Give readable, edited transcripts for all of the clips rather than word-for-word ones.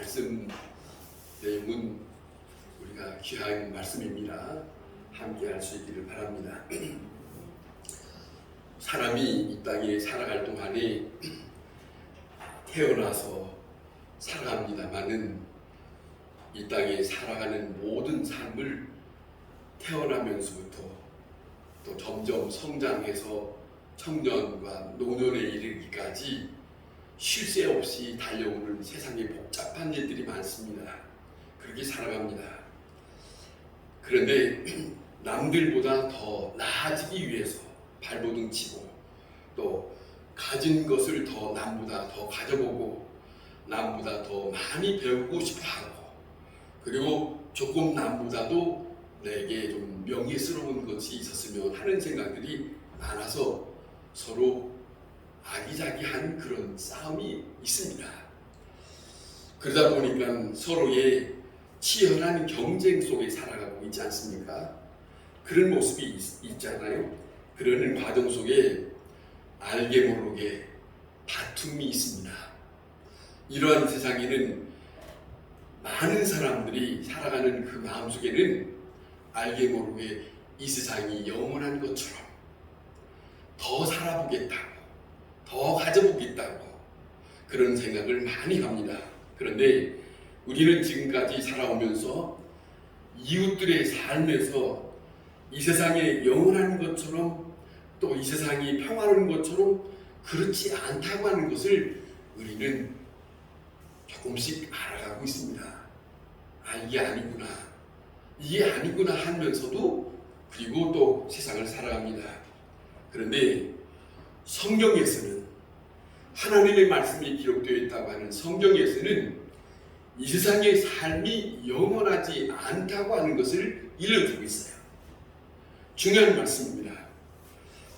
말씀 내용은 우리가 귀한 말씀입니다. 함께 할 수 있기를 바랍니다. 사람이 이 땅에 살아갈 동안에 태어나서 살아갑니다마는 이 땅에 살아가는 모든 삶을 태어나면서부터 또 점점 성장해서 청년과 노년에 이르기까지 쉴 새 없이 달려오는 세상에 복잡한 일들이 많습니다. 그렇게 살아갑니다. 그런데 남들보다 더 나아지기 위해서 발버둥 치고 또 가진 것을 더 남보다 더 가져보고 남보다 더 많이 배우고 싶어하고 그리고 조금 남보다도 내게 좀 명예스러운 것이 있었으면 하는 생각들이 많아서 서로 아기자기한 그런 싸움이 있습니다. 그러다 보니까 서로의 치열한 경쟁 속에 살아가고 있지 않습니까? 그런 모습이 있잖아요. 그러는 과정 속에 알게 모르게 다툼이 있습니다. 이러한 세상에는 많은 사람들이 살아가는 그 마음속에는 알게 모르게 이 세상이 영원한 것처럼 더 살아보겠다고 더 가져보겠다고 그런 생각을 많이 합니다. 그런데 우리는 지금까지 살아오면서 이웃들의 삶에서 이 세상에 영원한 것처럼 또 이 세상이 평화로운 것처럼 그렇지 않다고 하는 것을 우리는 조금씩 알아가고 있습니다. 아, 이게 아니구나. 이게 아니구나 하면서도 그리고 또 세상을 살아갑니다. 그런데 성경에서는 하나님의 말씀이 기록되어 있다고 하는 성경에서는 이 세상의 삶이 영원하지 않다고 하는 것을 일러주고 있어요. 중요한 말씀입니다.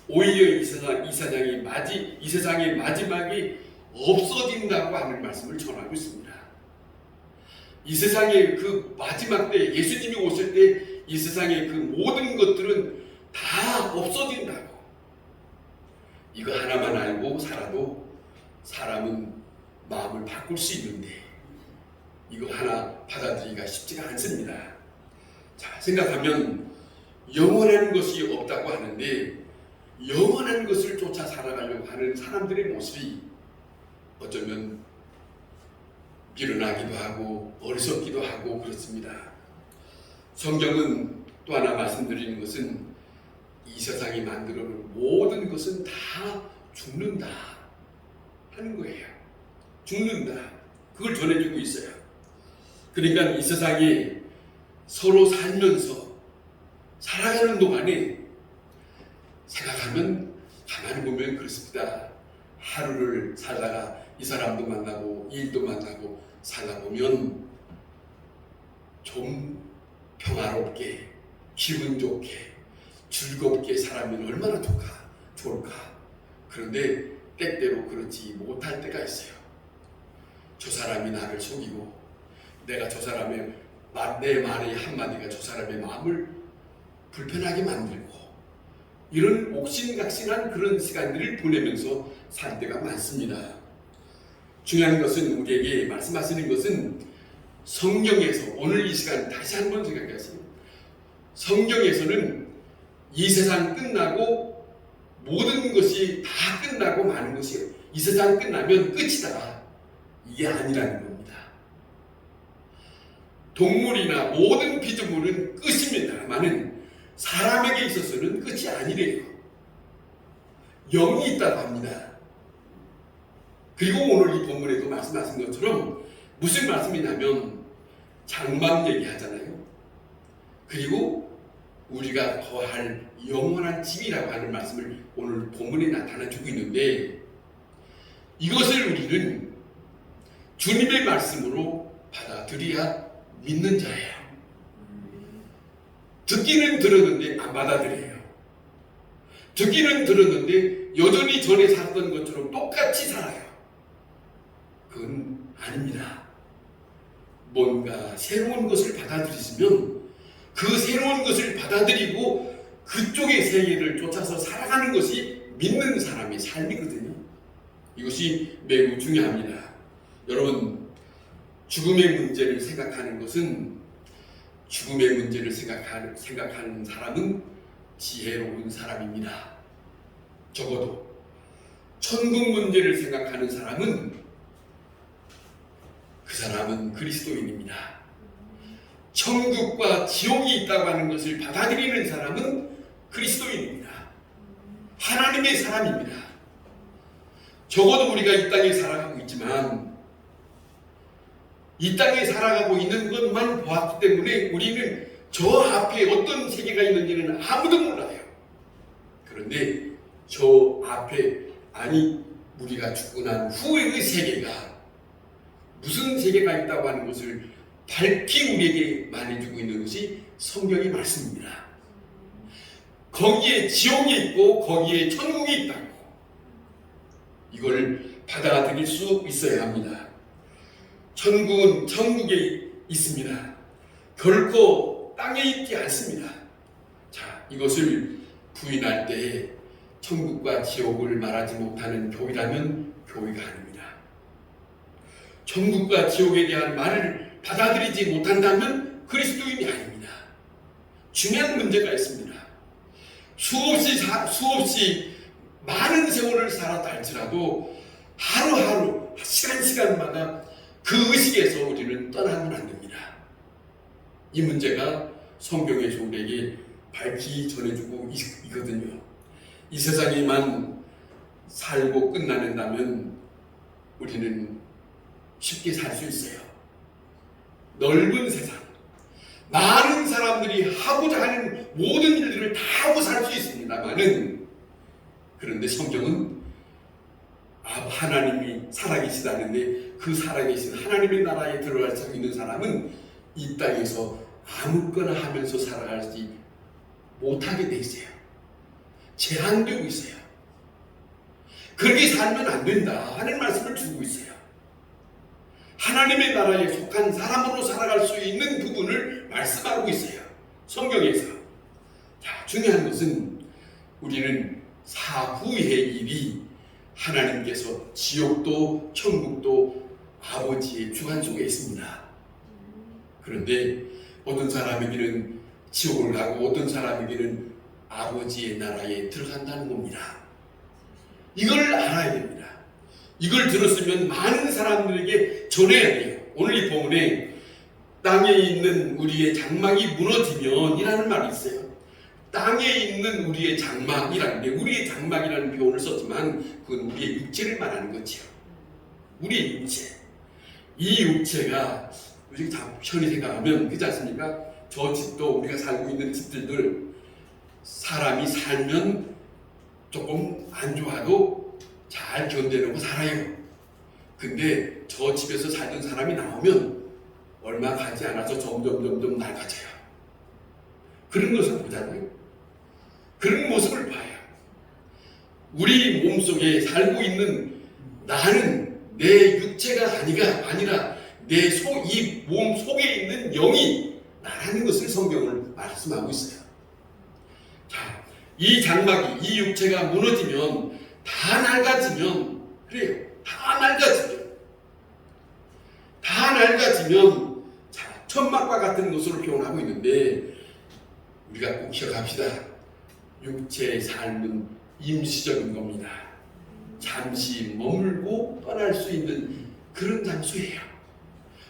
오히려 이 세상의 마지막이 없어진다고 하는 말씀을 전하고 있습니다. 이 세상의 그 마지막 때 예수님이 오실 때 이 세상의 그 모든 것들은 다 없어진다고. 이거 하나만 알고 살아도 사람은 마음을 바꿀 수 있는데 이거 하나 받아들이기가 쉽지가 않습니다. 자, 생각하면 영원한 것이 없다고 하는데 영원한 것을 쫓아 살아가려고 하는 사람들의 모습이 어쩌면 미련하기도 하고 어리석기도 하고 그렇습니다. 성경은 또 하나 말씀드리는 것은 이 세상이 만들어 놓은 모든 것은 다 죽는다 하는 거예요. 죽는다. 그걸 전해주고 있어요. 그러니까 이 세상에 서로 살면서 살아가는 동안에 생각하면 가만히 보면 그렇습니다. 하루를 살다가 이 사람도 만나고 일도 만나고 살다 보면 좀 평화롭게 기분 좋게 즐겁게 살아면 얼마나 좋을까. 그런데 때때로 그렇지 못할 때가 있어요. 저 사람이 나를 속이고 내가 저 사람의 내 말의 한마디가 저 사람의 마음을 불편하게 만들고 이런 옥신각신한 그런 시간들을 보내면서 살 때가 많습니다. 중요한 것은 우리에게 말씀하시는 것은 성경에서 오늘 이 시간 다시 한번 생각하세요. 성경에서는 이 세상 끝나고 모든 것이 다 끝나고 마는 것이에요. 이 세상 끝나면 끝이다. 이게 아니라는 겁니다. 동물이나 모든 피조물은 끝입니다만은 사람에게 있어서는 끝이 아니래요. 영이 있다고 합니다. 그리고 오늘 이 본문에도 말씀하신 것처럼 무슨 말씀이냐면 장막 얘기하잖아요. 그리고 우리가 거할 영원한 집이라고 하는 말씀을 오늘 본문에 나타내주고 있는데 이것을 우리는 주님의 말씀으로 받아들여야 믿는 자예요. 듣기는 들었는데 안 받아들여요. 듣기는 들었는데 여전히 전에 살았던 것처럼 똑같이 살아요. 그건 아닙니다. 뭔가 새로운 것을 받아들이시면 그 새로운 것을 받아들이고 그쪽의 세계를 쫓아서 살아가는 것이 믿는 사람의 삶이거든요. 이것이 매우 중요합니다. 여러분, 죽음의 문제를 생각하는 것은 죽음의 문제를 생각하는 사람은 지혜로운 사람입니다. 적어도 천국 문제를 생각하는 사람은 그 사람은 그리스도인입니다. 천국과 지옥이 있다고 하는 것을 받아들이는 사람은 그리스도인입니다. 하나님의 사람입니다. 적어도 우리가 이 땅에 살아가고 있지만 이 땅에 살아가고 있는 것만 보았기 때문에 우리는 저 앞에 어떤 세계가 있는지는 아무도 몰라요. 그런데 저 앞에, 아니 우리가 죽고 난 후의 세계가 무슨 세계가 있다고 하는 것을 밝히 우리에게 말해주고 있는 것이 성경의 말씀입니다. 거기에 지옥이 있고 거기에 천국이 있다고, 이걸 받아들일 수 있어야 합니다. 천국은 천국에 있습니다. 결코 땅에 있지 않습니다. 자, 이것을 부인할 때에 천국과 지옥을 말하지 못하는 교회라면 교회가 아닙니다. 천국과 지옥에 대한 말을 받아들이지 못한다면 그리스도인이 아닙니다. 중요한 문제가 있습니다. 수없이 많은 세월을 살았다 할지라도 하루하루 시간마다 그 의식에서 우리는 떠나면 안 됩니다. 이 문제가 성경에서 우리에게 밝히 전해주고 있거든요. 이 세상에만 살고 끝나는다면 우리는 쉽게 살 수 있어요. 넓은 세상, 많은 사람들이 하고자 하는 모든 일들을 다 하고 살 수 있습니다만은, 그런데 성경은 하나님이 살아계시다는데 그 살아계신 하나님의 나라에 들어갈 수 있는 사람은 이 땅에서 아무거나 하면서 살아가지 못하게 돼 있어요. 제한되고 있어요. 그렇게 살면 안 된다 하는 말씀을 주고 있어요. 하나님의 나라에 속한 사람으로 살아갈 수 있는 부분을 말씀하고 있어요. 성경에서. 자, 중요한 것은 우리는 사후의 일이 하나님께서 지옥도 천국도 아버지의 주관 속에 있습니다. 그런데 어떤 사람에게는 지옥을 가고 어떤 사람에게는 아버지의 나라에 들어간다는 겁니다. 이걸 알아야 됩니다. 이걸 들었으면 많은 사람들에게 전해야 돼요. 오늘 이 본문에 땅에 있는 우리의 장막이 무너지면 이라는 말이 있어요. 땅에 있는 우리의 장막이라는데, 우리의 장막이라는 표현을 썼지만 그건 우리의 육체를 말하는 거죠. 우리의 육체. 이 육체가 우리가 다 편히 생각하면 그렇지 않습니까? 저 집도, 우리가 살고 있는 집들들, 사람이 살면 조금 안 좋아도 잘 견뎌내고 살아요. 근데 저 집에서 살던 사람이 나오면 얼마 가지 않아서 점점 낡아져요. 그런 것을 보자고요. 그런 모습을 봐요. 우리 몸속에 살고 있는 나는 내 육체가 아니라 내 이 몸 속에 있는 영이 나라는 것을 성경을 말씀하고 있어요. 자, 이 장막이, 이 육체가 무너지면, 다 낡아지면, 그래요. 다 낡아지면, 자, 천막과 같은 것으로 표현하고 있는데, 우리가 꼭 기억합시다. 육체의 삶은 임시적인 겁니다. 잠시 머물고 떠날 수 있는 그런 장소예요.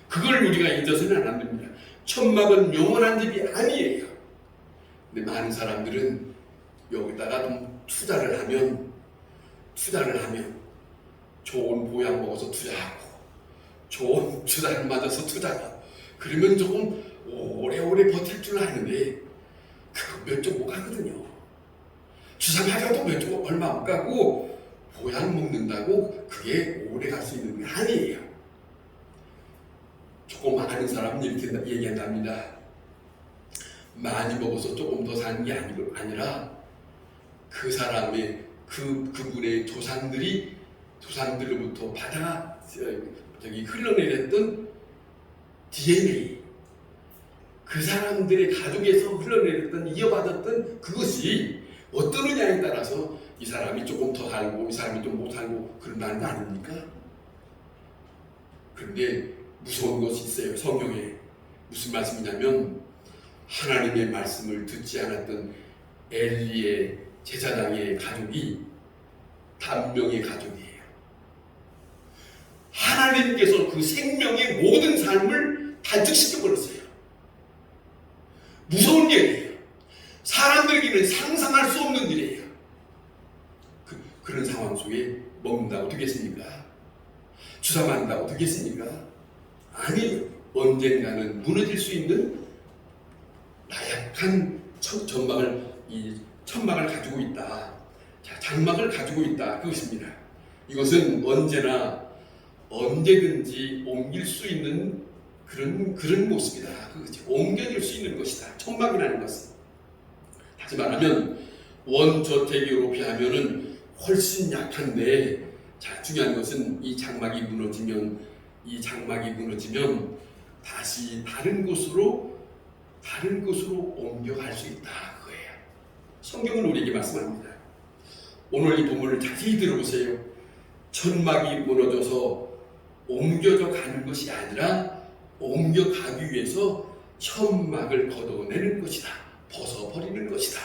그걸 우리가 잊어서는 안 됩니다. 천막은 영원한 집이 아니에요. 근데 많은 사람들은 여기다가 좀 투자를 하면 좋은 보양 먹어서 투자하고, 좋은 주사를 맞아서 투자하고, 그러면 조금 오래오래 버틸 줄 아는데 그거 몇 주 못 가거든요. 주사 맞아도 몇 주 얼마 못 가고, 보양 먹는다고 그게 오래 갈 수 있는 게 아니에요. 조금 아는 사람은 이렇게 얘기한답니다. 많이 먹어서 조금 더 사는 게 아니라 그 사람의 그분의 조상들로부터 흘러내렸던 DNA, 그 사람들의 가족에서 흘러내렸던, 이어받았던 그것이 어떠느냐에 따라서 이 사람이 조금 더 살고 이 사람이 좀 못 살고 그런다는 거 아닙니까? 그런데 무서운 것이 있어요. 성경에 무슨 말씀이냐면 하나님의 말씀을 듣지 않았던 엘리의 제사장의 가족이 단명의 가족이에요. 하나님께서 그 생명의 모든 삶을 단축시켜 버렸어요. 무서운 일이에요. 사람들에게는 상상할 수 없는 일이에요. 그런 상황 속에 먹는다고 되겠습니까? 주사 맞는다고 되겠습니까? 아니, 언젠가는 무너질 수 있는 나약한 천막을 가지고 있다. 자, 장막을 가지고 있다. 그것입니다. 이것은 언제든지 옮길 수 있는 그런 모습이다. 그것이 옮겨질 수 있는 것이다. 천막이라는 것은. 다시 말하면 원저택으로 비하면은 훨씬 약한데, 자, 중요한 것은 이 장막이 무너지면 다시 다른 곳으로 옮겨갈 수 있다. 그거예요. 성경은 우리에게 말씀합니다. 오늘 이 본문을 자세히 들어보세요. 천막이 무너져서 옮겨져 가는 것이 아니라 옮겨가기 위해서 천막을 걷어내는 것이다. 벗어버리는 것이다.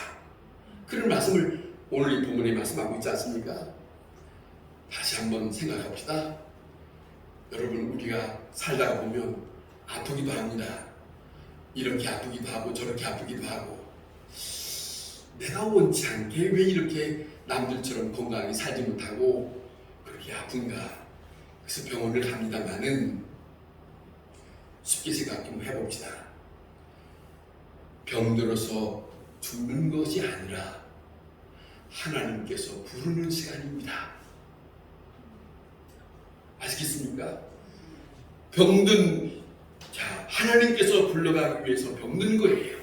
그런 말씀을 오늘 이 본문에 말씀하고 있지 않습니까? 다시 한번 생각합시다. 여러분, 우리가 살다가 보면 아프기도 합니다. 이렇게 아프기도 하고 저렇게 아프기도 하고, 내가 원치 않게 왜 이렇게 남들처럼 건강하게 살지 못하고 그렇게 아픈가? 그래서 병원을 갑니다마는 쉽게 생각 좀 해봅시다. 병들어서 죽는 것이 아니라 하나님께서 부르는 시간입니다. 아시겠습니까? 하나님께서 불러가기 위해서 병든 거예요.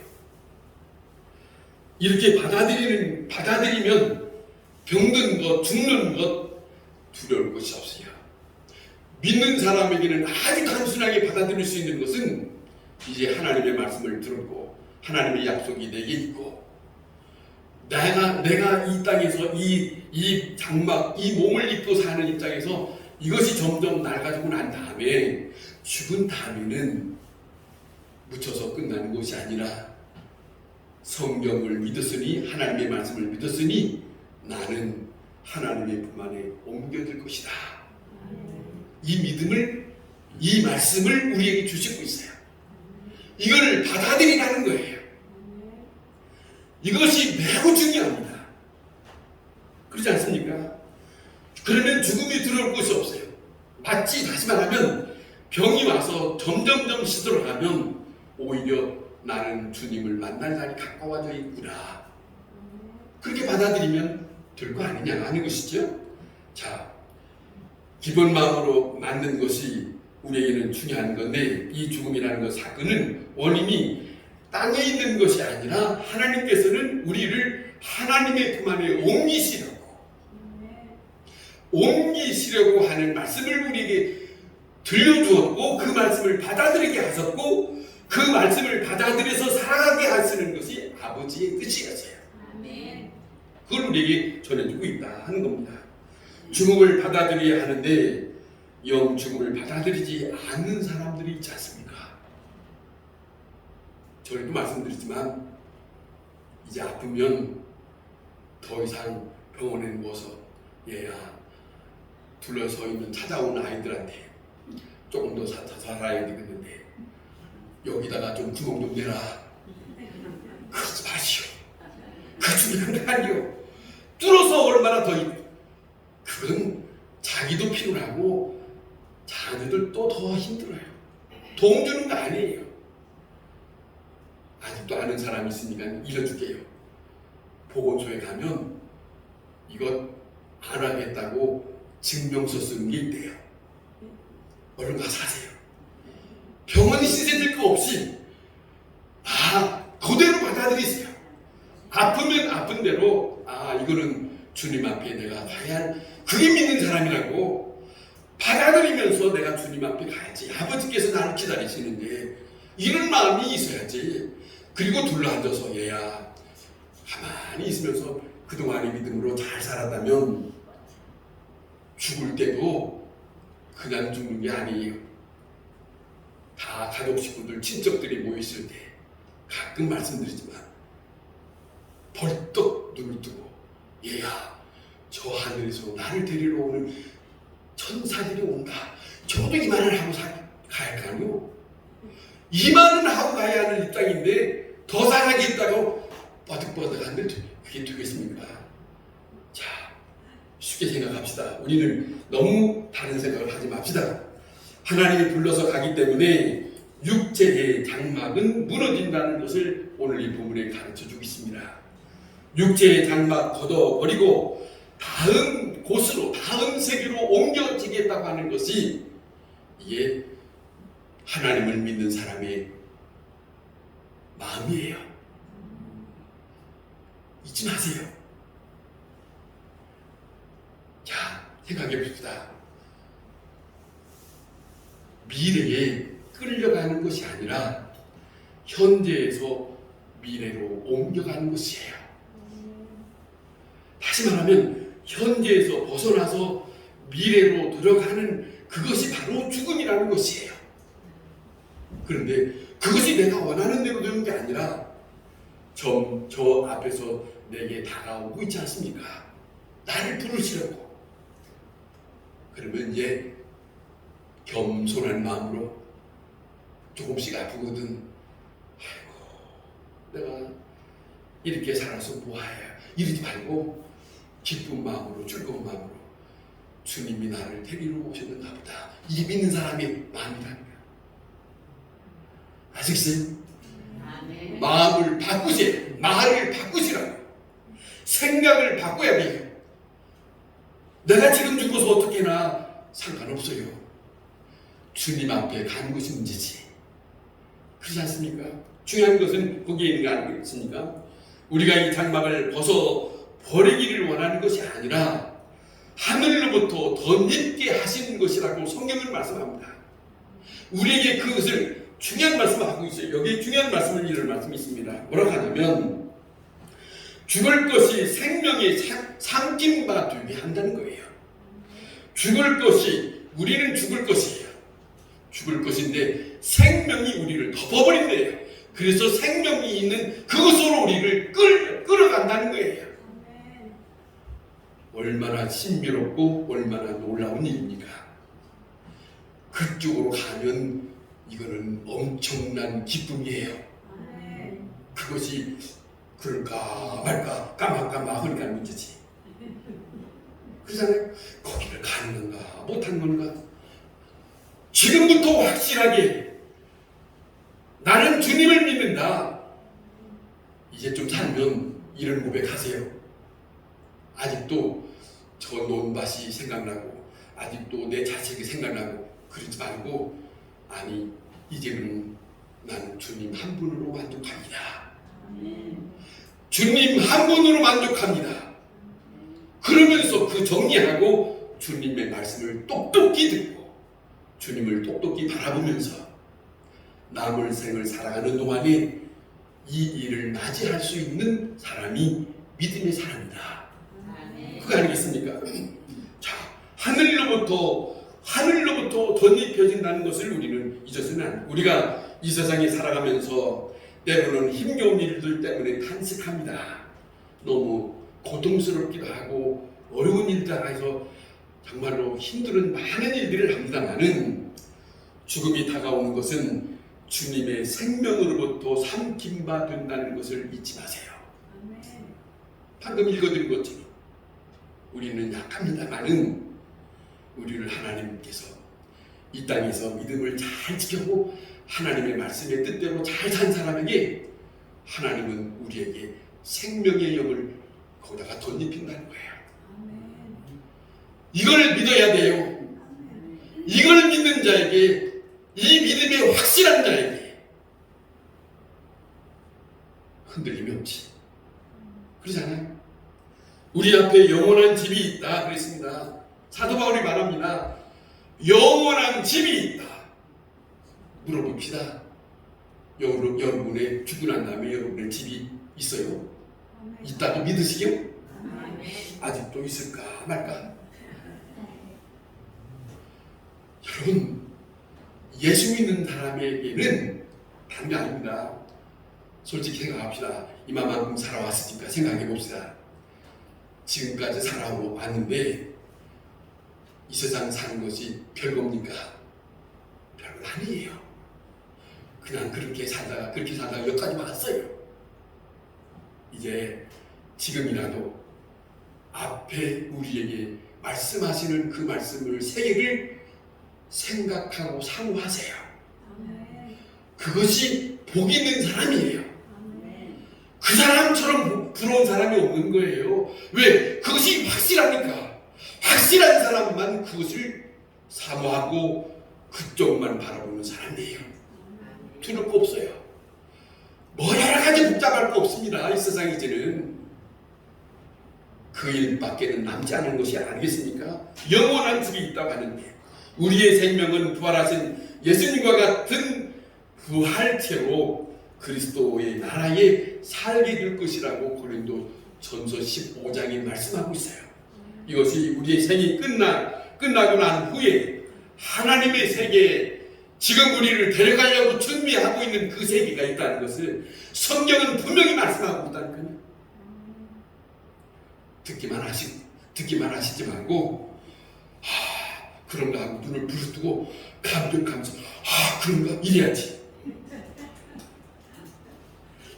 이렇게 받아들이면 병든 것, 죽는 것 두려울 것이 없어요. 믿는 사람에게는 아주 단순하게 받아들일 수 있는 것은 이제 하나님의 말씀을 들었고 하나님의 약속이 내게 있고, 내가 이 땅에서 이 장막, 이 몸을 입고 사는 입장에서 이것이 점점 낡아지고 난 다음에 죽은 다음에는 묻혀서 끝나는 것이 아니라 성경을 믿었으니, 하나님의 말씀을 믿었으니 나는 하나님의 품 안에 옮겨질 것이다. 이 믿음을, 이 말씀을 우리에게 주시고 있어요. 이걸 받아들이라는 거예요. 이것이 매우 중요합니다. 그렇지 않습니까? 그러면 죽음이 들어올 것이 없어요. 마치 다시 말하면 병이 와서 점점점 시들어가면 오히려 나는 주님을 만날 날이 가까워져 있구나. 그렇게 받아들이면 될 거 아닌 것이죠. 자, 기본 마음으로 맞는 것이 우리에게는 중요한 건데, 이 죽음이라는 것 사건은 원인이 땅에 있는 것이 아니라 하나님께서는 우리를 하나님의 품 안에 옮기시려고 하는 말씀을 우리에게 들려주었고, 그 말씀을 받아들이게 하셨고, 그 말씀을 받아들여서 살아가게 하시는 것이 아버지의 뜻이었어요. 그걸 우리에게 전해주고 있다 하는 겁니다. 죽음을 받아들여야 하는데 영 죽음을 받아들이지 않는 사람들이 있지 않습니까? 저희도 말씀드리지만 이제 아프면 더 이상 병원에 누워서 얘야 둘러서 있는 찾아온 아이들한테 조금 더 살아야 되겠는데 여기다가 좀 구멍 좀 내라. 그러지 마시오. 그 중요한 거 아니요. 뚫어서 얼마나 더 그건 자기도 피곤하고 자녀들도 더 힘들어요. 도움 주는 거 아니에요. 아직도 아는 사람이 있으니까 일러줄게요. 보건소에 가면 이것 안 하겠다고 증명서 쓰는 게 있대요. 얼른 가서 하세요. 병원이 신세질 거 없이 그대로 받아들이세요. 아프면 아픈 대로 이거는 주님 앞에 내가 가야 할, 그게 믿는 사람이라고 받아들이면서 내가 주님 앞에 가야지. 아버지께서 나를 기다리시는데 이런 마음이 있어야지. 그리고 둘러앉아서 얘야 가만히 있으면서 그동안의 믿음으로 잘 살았다면 죽을 때도 그냥 죽는 게 아니에요. 다 가족 식구들 친척들이 모였을 때 가끔 말씀드리지만 벌떡 눈을 뜨고 얘야 저 하늘에서 나를 데리러 오는 천사들이 온다. 저도 이만을 하고 갈까요? 이만은 하고 가야 하는 입장인데 더 살아야겠다고 버득버득한데 그게 되겠습니까? 자, 쉽게 생각합시다. 우리는 너무 다른 생각을 하지 맙시다. 하나님이 불러서 가기 때문에 육체의 장막은 무너진다는 것을 오늘 이 본문에 가르쳐주고 있습니다. 육체의 장막 걷어버리고 다음 곳으로, 다음 세계로 옮겨지겠다고 하는 것이 이게 하나님을 믿는 사람의 마음이에요. 잊지 마세요. 자, 생각해 봅시다. 미래에 끌려가는 것이 아니라 현재에서 미래로 옮겨가는 것이에요. 다시 말하면 현재에서 벗어나서 미래로 들어가는 그것이 바로 죽음이라는 것이에요. 그런데 그것이 내가 원하는 대로 되는 게 아니라 저 앞에서 내게 다가오고 있지 않습니까? 나를 부르시려고. 그러면 이제 겸손한 마음으로 조금씩 아프거든. 아이고, 내가 이렇게 살아서 뭐하야. 이러지 말고 기쁜 마음으로, 즐거운 마음으로 주님이 나를 데리러 오셨는가 보다. 이 믿는 사람의 마음이라는 거야. 아시겠어요? 마음을 바꾸세요. 말을 바꾸시라고. 생각을 바꿔야 돼요. 내가 지금 죽어서 어떻게 해나 상관없어요. 주님 앞에 가는 것이 문제지. 그렇지 않습니까? 중요한 것은 거기에 있는 게 아니겠습니까? 우리가 이 장막을 벗어 버리기를 원하는 것이 아니라 하늘로부터 덧입게 하시는 것이라고 성경은 말씀합니다. 우리에게 그것을 중요한 말씀을 하고 있어요. 여기 중요한 말씀을 이런 말씀이 있습니다. 뭐라고 하냐면 죽을 것이 생명에 삼킨 바 되게 한다는 거예요. 죽을 것이, 우리는 죽을 것이에요. 죽을 것인데 생명이 우리를 덮어버린대요. 그래서 생명이 있는 그것으로 우리를 끌어간다는 거예요. 얼마나 신비롭고 얼마나 놀라운 일입니까? 그쪽으로 가면 이거는 엄청난 기쁨이에요. 그것이 그럴까 말까 까마까마 하니까 문제지. 그렇잖아요. 거기를 가는 건가 못하는 건가. 지금부터 확실하게 나는 주님을 믿는다. 이제 좀 살면 이런 고백하세요. 아직도 저 논밭이 생각나고 아직도 내 자식이 생각나고 그러지 말고 아니 이제는 나는 주님 한 분으로 만족합니다. 주님 한 분으로 만족합니다. 그러면서 그 정리하고 주님의 말씀을 똑똑히 듣고 주님을 똑똑히 바라보면서 남을 생을 살아가는 동안에 이 일을 맞이할 수 있는 사람이 믿음의 사람이다. 그거 아니겠습니까? 자, 하늘로부터 덧입혀진다는 것을 우리는 잊어서는 안 돼. 우리가 이 세상에 살아가면서 때로는 힘겨운 일들 때문에 탄식합니다. 너무 고통스럽기도 하고 어려운 일들 해서 정말로 힘든 많은 일들을 합니다만은 죽음이 다가오는 것은 주님의 생명으로부터 삼킨 바 된다는 것을 잊지 마세요. 방금 읽어드린 것처럼 우리는 약합니다만은 우리를 하나님께서 이 땅에서 믿음을 잘 지켜고 하나님의 말씀의 뜻대로 잘 산 사람에게 하나님은 우리에게 생명의 영을 거기다가 덧입힌다는 거예요. 이걸 믿어야 돼요. 이걸 믿는 자에게, 이 믿음의 확실한 자에게 흔들림이 없지. 그러잖아요. 우리 앞에 영원한 집이 있다 그랬습니다. 사도 바울이 말합니다. 영원한 집이 있다. 물어봅시다. 여러분의 죽고 난 다음에 여러분의 집이 있어요? 있다고 믿으시게요? 아직도 있을까 말까? 여러분, 예수 믿는 사람에게는 다른 게 아닙니다. 솔직히 생각합시다. 이만큼 살아왔으니까 생각해 봅시다. 지금까지 살아왔는데 이 세상 사는 것이 별겁니까? 별건 아니에요. 그냥 그렇게 살다가 여기까지 왔어요. 이제 지금이라도 앞에 우리에게 말씀하시는 그 말씀을 세계를 생각하고 사모하세요. 그것이 복 있는 사람이에요. 그 사람처럼 부러운 사람이 없는 거예요. 왜? 그것이 확실하니까. 확실한 사람만 그것을 사모하고 그쪽만 바라보는 사람이에요. 두려울 거 없어요. 뭐 여러 가지 복잡할 거 없습니다. 이 세상 이제는 그 일밖에는 남지 않은 것이 아니겠습니까? 영원한 집이 있다고 하는데 우리의 생명은 부활하신 예수님과 같은 부활체로 그리스도의 나라에 살게 될 것이라고 고린도 전서 15장에 말씀하고 있어요. 이것이 우리의 생이 끝나고 난 후에 하나님의 세계에 지금 우리를 데려가려고 준비하고 있는 그 세계가 있다는 것을 성경은 분명히 말씀하고 있다니까요. 듣기만 하시지 말고 그런가 하고 눈을 부릅뜨고 감격하면서 그런가 이래야지.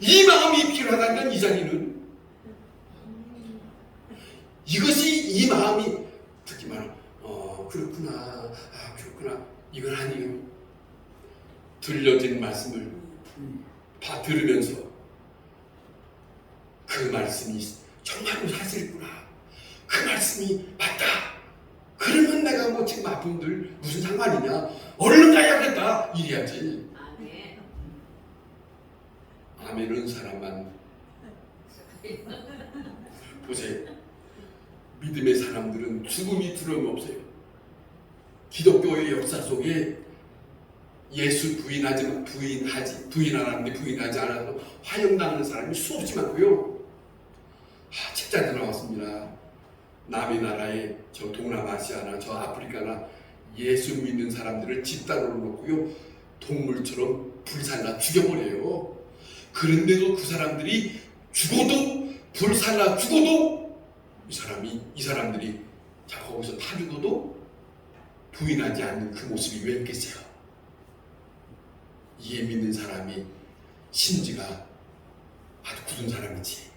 이 마음이 필요하다는 이 자리는 이것이 이 마음이 듣기만 그렇구나 이건 아니에요. 들려진 말씀을 들으면서 그 말씀이 정말로 사실이구나. 그 말씀이 맞다. 그러면 내가 뭐 지금 아픈들 무슨 상관이냐. 얼른 가야겠다. 이래야지. 아멘은 사람만 보세요. 믿음의 사람들은 죽음이 두려움이 없어요. 기독교의 역사 속에 예수 부인하지 않아도 화형당하는 사람이 수없이 많고요. 책자에 나왔습니다. 남의 나라에 저 동남아시아나 저 아프리카나 예수 믿는 사람들을 집단으로 놓고요. 동물처럼 불살라 죽여버려요. 그런데도 그 사람들이 불살라 죽어도 이 사람들이 거기서 타 죽어도 부인하지 않는 그 모습이 왜 있겠어요? 이해 믿는 사람이 심지가 아주 굳은 사람이지.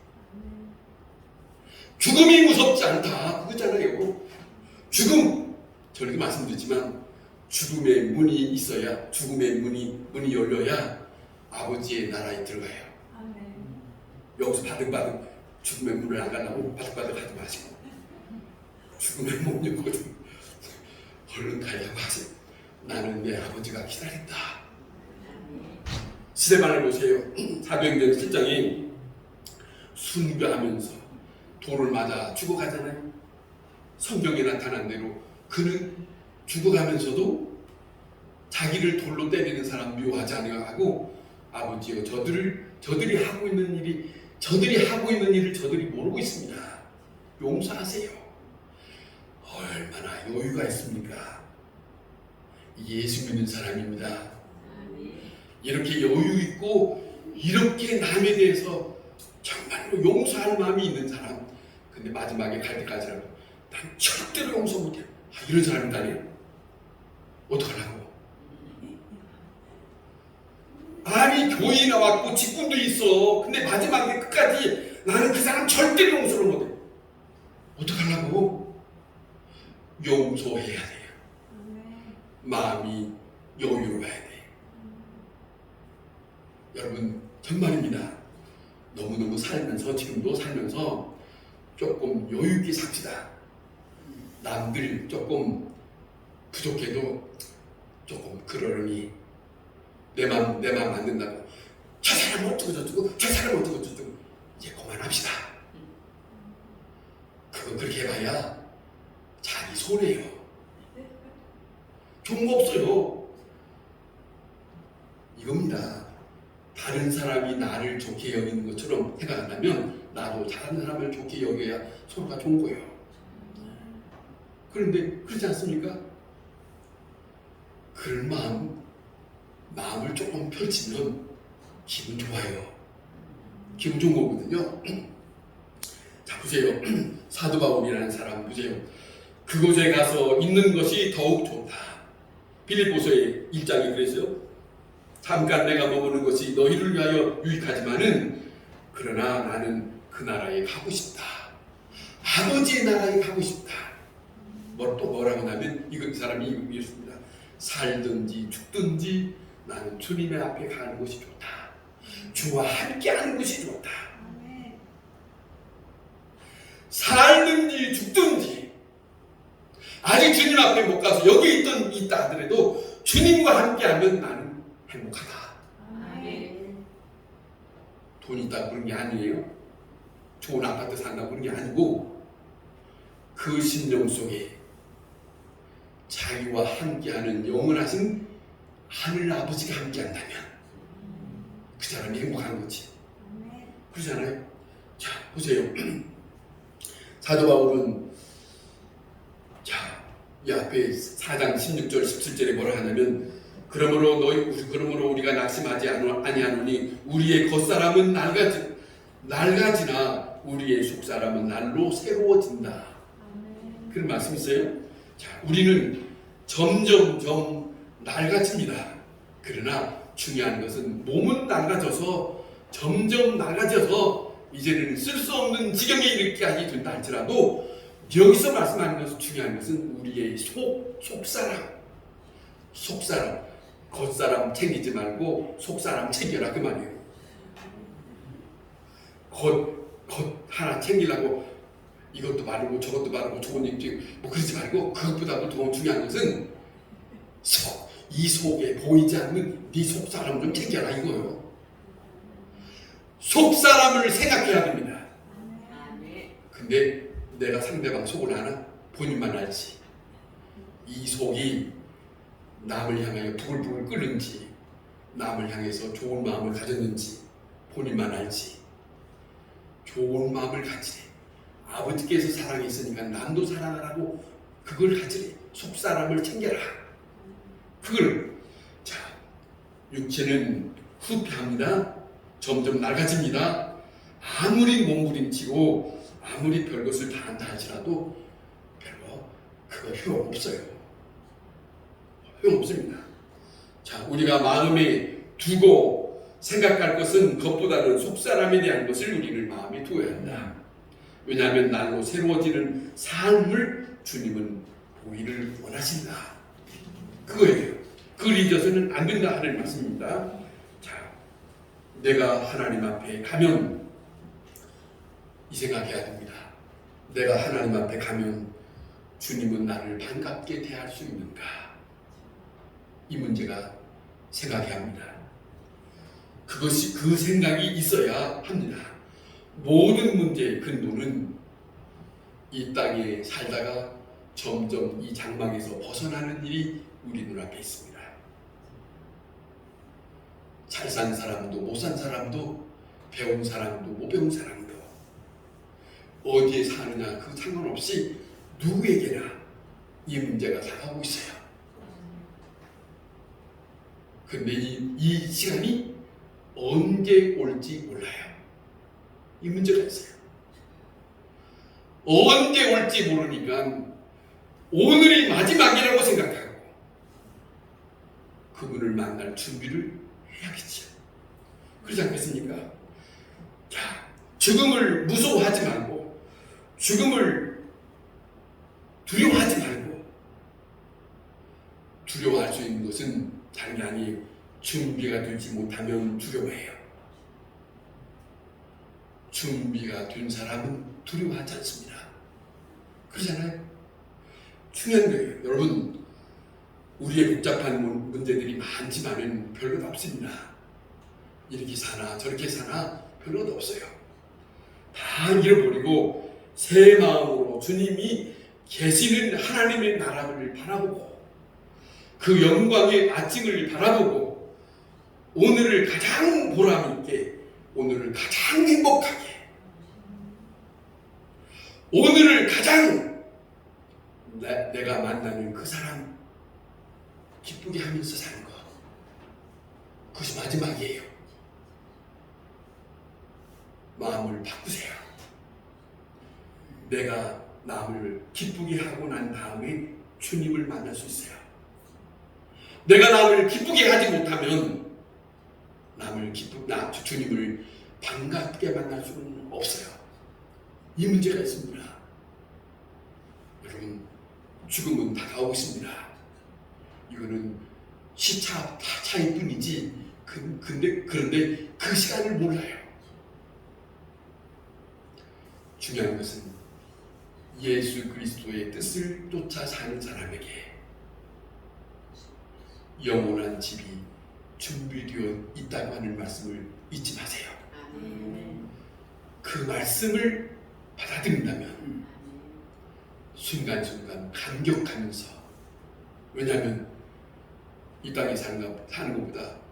죽음이 무섭지 않다 그거잖아요. 죽음 저렇게 말씀드렸지만 죽음의 문이 있어야 죽음의 문이 열려야 아버지의 나라에 들어가요. 여기서 바득바득 죽음의 문을 안 가려고 바득바득 하지 마시고 죽음의 문 열거든 얼른 가려고 하세요. 나는 내 아버지가 기다린다. 시대만을 보세요. 사도행전 7장이 순교하면서 돌을 맞아 죽어가잖아요. 성경에 나타난 대로 그는 죽어가면서도 자기를 돌로 때리는 사람 미워하지 않아가고 아버지여 저들이 하고 있는 일을 저들이 모르고 있습니다. 용서하세요. 얼마나 여유가 있습니까? 예수 믿는 사람입니다. 이렇게 여유 있고 이렇게 남에 대해서 정말로 용서할 마음이 있는 사람. 근데 마지막에 갈 때까지라도 난 절대로 용서 못해. 이런 사람이 있다니 어떡하려고? 아니 교회에 나왔고 직분도 있어. 근데 마지막에 끝까지 나는 그 사람 절대로 용서를 못해. 어떡하려고? 용서해야 돼요. 마음이 여유로워야 돼. 여러분 정말입니다. 너무너무 지금도 살면서 조금 여유있게 삽시다. 남들 조금 부족해도 조금 그러려니 내 맘 안 된다고 저 사람 어쩌고 저쩌고 이제 그만합시다. 그거 그렇게 해봐야 자기 손해요. 좋은 거 없어요. 이겁니다. 다른 사람이 나를 좋게 여기는 것처럼 생각한다면 나도 다른 사람을 좋게 여겨야 서로가 좋은 거예요. 그런데 그렇지 않습니까? 그런 마음 마음을 조금 펼치면 기분 좋아요. 기분 좋은 거거든요. 자, 보세요. 사도 바울이라는 사람 보세요. 그곳에 가서 있는 것이 더욱 좋다. 빌립보서의 1장이 그랬어요. 잠깐 내가 머무는 것이 너희를 위하여 유익하지만은 그러나 나는 그 나라에 가고 싶다. 아버지의 나라에 가고 싶다. 또 뭐라고 하면 이 사람이 이랬습니다. 살든지 죽든지 나는 주님의 앞에 가는 것이 좋다. 주와 함께하는 것이 좋다. 살든지 죽든지 아직 주님 앞에 못 가서 여기 있다 하더라도 주님과 함께하면 나는 행복하다. 돈 있다고 그런 게 아니에요. 좋은 아파트 산다고 그런 게 아니고 그 심령 속에 자기와 함께하는 영원하신 하늘 아버지가 함께한다면 그 사람이 행복한 거지. 그러잖아요. 자, 보세요. 사도 바울은 이 앞에 4장 16절 17절에 뭐라 하냐면 그러므로 우리가 낙심하지 아니하노니 우리의 겉사람은 낡아지나 우리의 속사람은 날로 새로워진다. 그런 말씀 있어요. 자, 우리는 점점 낡아집니다. 그러나 중요한 것은 몸은 점점 낡아져서 이제는 쓸 수 없는 지경에 이르게까지 된다 할지라도 여기서 말씀하는 것은 중요한 것은 우리의 속사람 겉사람 챙기지 말고 속사람 챙겨라 그 말이에요. 겉 하나 챙기려고 이것도 바르고 저것도 바르고 좋은 입지 뭐 그러지 말고 그것보다도 더 중요한 것은 이 속에 보이지 않는 네 속사람 좀 챙겨라 이거예요. 속사람을 생각해야 됩니다. 근데 내가 상대방 속을 아나? 본인만 알지. 이 속이 남을 향하여 부글부글 끓는지 남을 향해서 좋은 마음을 가졌는지 본인만 알지. 좋은 마음을 가지래. 아버지께서 사랑했으니까 남도 사랑하라고 그걸 가지래. 속사람을 챙겨라. 그걸 육체는 후퇴합니다. 점점 낡아집니다. 아무리 몸부림치고 아무리 별것을 다 한다 할지라도 별로 그거 효용없어요. 효용없습니다. 자, 우리가 마음에 두고 생각할 것은 그것보다는 속사람에 대한 것을 우리는 마음에 두어야 한다. 왜냐하면 날로 새로워지는 삶을 주님은 보기를 원하신다. 그거예요. 그걸 잊어서는 안 된다 하는 말씀입니다. 자, 내가 하나님 앞에 가면 이 생각해야 됩니다. 내가 하나님 앞에 가면 주님은 나를 반갑게 대할 수 있는가? 이 문제가 생각해야 합니다. 그 생각이 있어야 합니다. 모든 문제의 근본은 이 땅에 살다가 점점 이 장막에서 벗어나는 일이 우리 눈앞에 있습니다. 잘 산 사람도 못 산 사람도 배운 사람도 못 배운 사람도 어디에 사느냐 그 상관없이 누구에게나 이 문제가 다가오고 있어요. 근데 이 시간이 언제 올지 몰라요. 이 문제가 있어요. 언제 올지 모르니까 오늘이 마지막이라고 생각하고 그분을 만날 준비를 해야겠죠. 그렇지 않겠습니까? 자, 죽음을 무서워하지 말고 죽음을 두려워하지 말고 두려워할 수 있는 것은 다른 게 아니에요. 준비가 되지 못하면 두려워해요. 준비가 된 사람은 두려워하지 않습니다. 그러잖아요. 중요한 거예요. 여러분, 우리의 복잡한 문제들이 많지만은 별것 없습니다. 이렇게 사나 저렇게 사나 별것 없어요. 다 잃어버리고 새 마음으로 주님이 계시는 하나님의 나라를 바라보고 그 영광의 아침을 바라보고 오늘을 가장 보람있게 오늘을 가장 행복하게 오늘을 가장 내가 만나는 그 사람 기쁘게 하면서 사는 것 그것이 마지막이에요. 마음을 바꾸세요. 내가 남을 기쁘게 하고 난 다음에 주님을 만날 수 있어요. 내가 남을 기쁘게 하지 못하면 주님을 반갑게 만날 수는 없어요. 이 문제가 있습니다. 여러분, 죽음은 다가오고 있습니다. 이거는 시차 차일 뿐이지 그런데 그 시간을 몰라요. 중요한 것은 예수 그리스도의 뜻을 쫓아 사는 사람에게 영원한 집이 준비되어 있다고 하는 말씀을 잊지 마세요. 그 말씀을 받아들인다면 순간순간 감격하면서, 왜냐하면 이 땅에 사는 것보다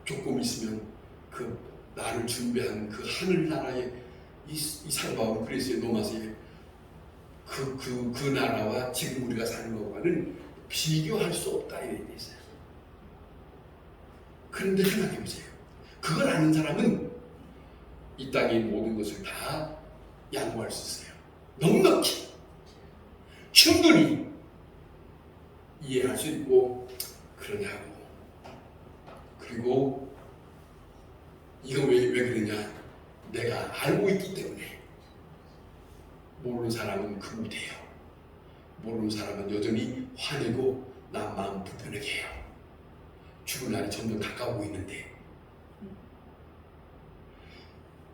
조금 있으면 그 나를 준비한 그 하늘나라의 이 살바운 그리스의 노마스의 그 나라와 지금 우리가 사는 것과는 비교할 수 없다 이런 게 있어요. 그런데 생각해 보세요. 그걸 아는 사람은 이 땅의 모든 것을 다 양보할 수 있어요. 넉넉히 충분히 이해할 수 있고 그러냐고. 그리고 이거 왜 그러냐? 내가 알고 있기 때문에. 모르는 사람은 그 못해요. 모르는 사람은 여전히 화내고 남 마음 불편하게 해요. 죽을 날이 점점 가까우고 있는데,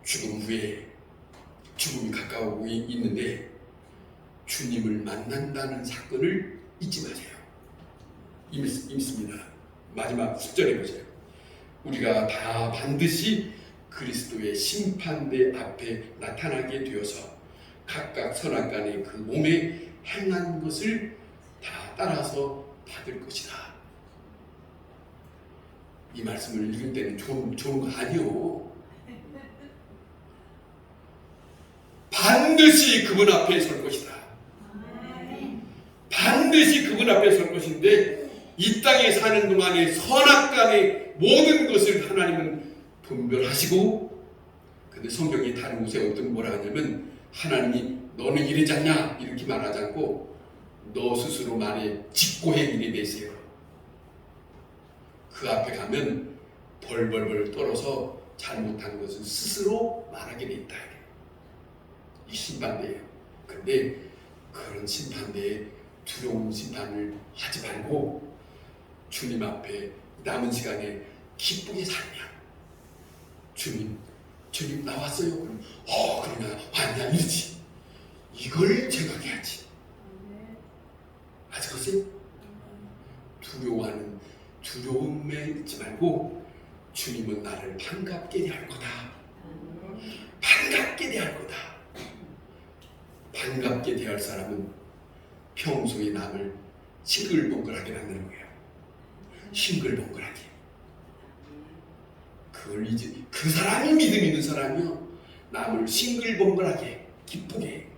죽음 후에 죽음이 가까우고 있는데 주님을 만난다는 사건을 잊지 마세요. 있습니다. 마지막 10절에 보세요. 우리가 다 반드시 그리스도의 심판대 앞에 나타나게 되어서 각각 선악간에 그 몸에 행한 것을 다 따라서 받을 것이다. 이 말씀을 읽을 때는 좋은 거 아니요. 반드시 그분 앞에 설 것이다. 반드시 그분 앞에 설 것인데, 이 땅에 사는 동안에 선악간의 모든 것을 하나님은 분별하시고, 근데 성경이 다른 곳에 뭐라 하냐면, 하나님이 너는 이러지 않냐 이렇게 말하지 않고 너 스스로 말해 직고의 일이 되세요. 그 앞에 가면 벌벌벌 떨어서 잘못한 것을 스스로 말하게 돼 있다. 이 심판대예요. 그런데 그런 심판대에 두려운 심판을 하지 말고 주님 앞에 남은 시간에 기쁘게 살면, 주님 나왔어요. 그럼 그러냐 왔냐 이러지. 이걸 생각해야지. 아시겠어요? 두려움에 있지 말고 주님은 나를 반갑게 대할 거다. 반갑게 대할 거다. 반갑게 대할 사람은 평소에 남을 싱글벙글하게 만드는 거예요. 싱글벙글하게. 그걸 이제 그 사람이 믿음 있는 사람이요, 남을 싱글벙글하게 기쁘게